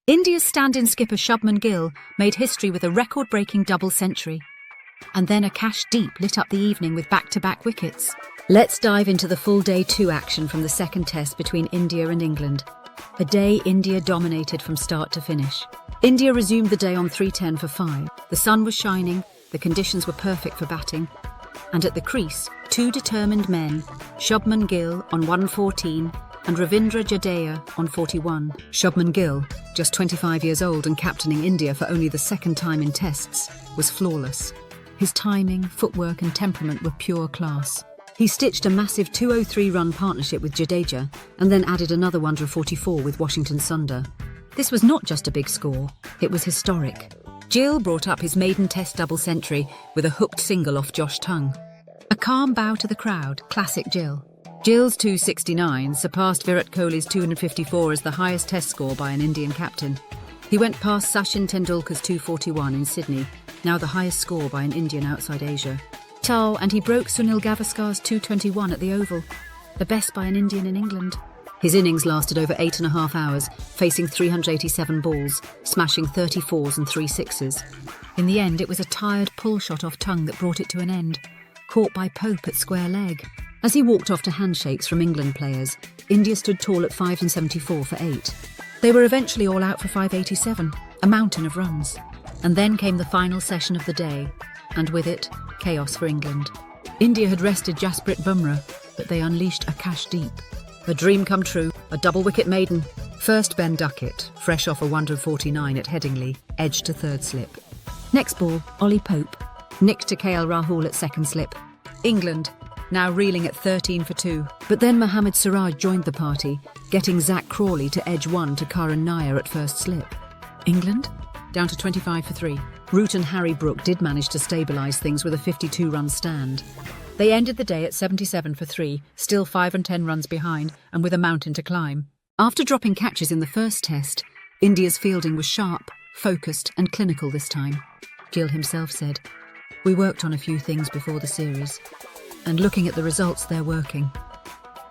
India's stand-in skipper Shubman Gill made history with a record-breaking double century. And then Akash Deep lit up the evening with back-to-back wickets. Let's dive into the full Day 2 action from the second test between India and England. A day India dominated from start to finish. India resumed the day on 3:10 for 5. The sun was shining, the conditions were perfect for batting. And at the crease, two determined men, Shubman Gill on 114 and Ravindra Jadeja on 41. Shubman Gill, just 25 years old and captaining India for only the second time in tests, was flawless. His timing, footwork and temperament were pure class. He stitched a massive 203-run partnership with Jadeja and then added another wonder of 44 with Washington Sundar. This was not just a big score, it was historic. Gill brought up his maiden test double century with a hooked single off Josh Tongue. A calm bow to the crowd, classic Gill. Gill's 269 surpassed Virat Kohli's 254 as the highest test score by an Indian captain. He went past Sachin Tendulkar's 241 in Sydney, now the highest score by an Indian outside Asia. And he broke Sunil Gavaskar's 221 at the Oval, the best by an Indian in England. His innings lasted over 8.5 hours, facing 387 balls, smashing 34s and 3 sixes. In the end, it was a tired pull shot off Tongue that brought it to an end, caught by Pope at square leg. As he walked off to handshakes from England players, India stood tall at 574 for 8. They were eventually all out for 587, a mountain of runs. And then came the final session of the day, and with it, chaos for England. India had rested Jasprit Bumrah, but they unleashed Akash Deep. A dream come true, a double-wicket maiden. First Ben Duckett, fresh off a wonder of 49 at Headingley, edged to third slip. Next ball, Ollie Pope, nicked to KL Rahul at second slip. England, now reeling at 13 for 2. But then Mohammad Siraj joined the party, getting Zach Crawley to edge 1 to Karan Nair at first slip. England, down to 25 for 3. Root and Harry Brook did manage to stabilise things with a 52-run stand. They ended the day at 77 for 3, still 5 and 10 runs behind and with a mountain to climb. After dropping catches in the first test, India's fielding was sharp, focused and clinical this time. Gill himself said, "We worked on a few things before the series, and looking at the results, they're working."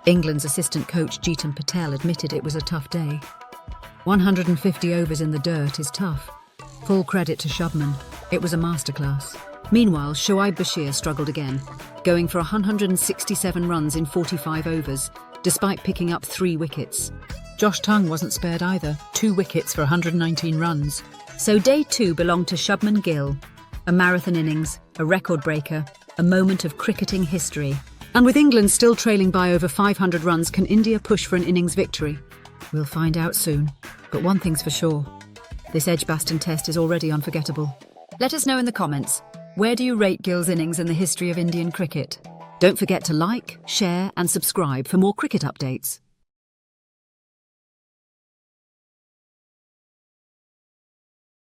England's assistant coach Jeetan Patel admitted it was a tough day. 150 overs in the dirt is tough. Full credit to Shubman, it was a masterclass. Meanwhile, Shoaib Bashir struggled again, going for 167 runs in 45 overs, despite picking up 3 wickets. Josh Tongue wasn't spared either, 2 wickets for 119 runs. So Day 2 belonged to Shubman Gill, a marathon innings, a record breaker, a moment of cricketing history. And with England still trailing by over 500 runs, can India push for an innings victory? We'll find out soon, but one thing's for sure. This Edgbaston test is already unforgettable. Let us know in the comments, where do you rate Gill's innings in the history of Indian cricket? Don't forget to like, share and subscribe for more cricket updates.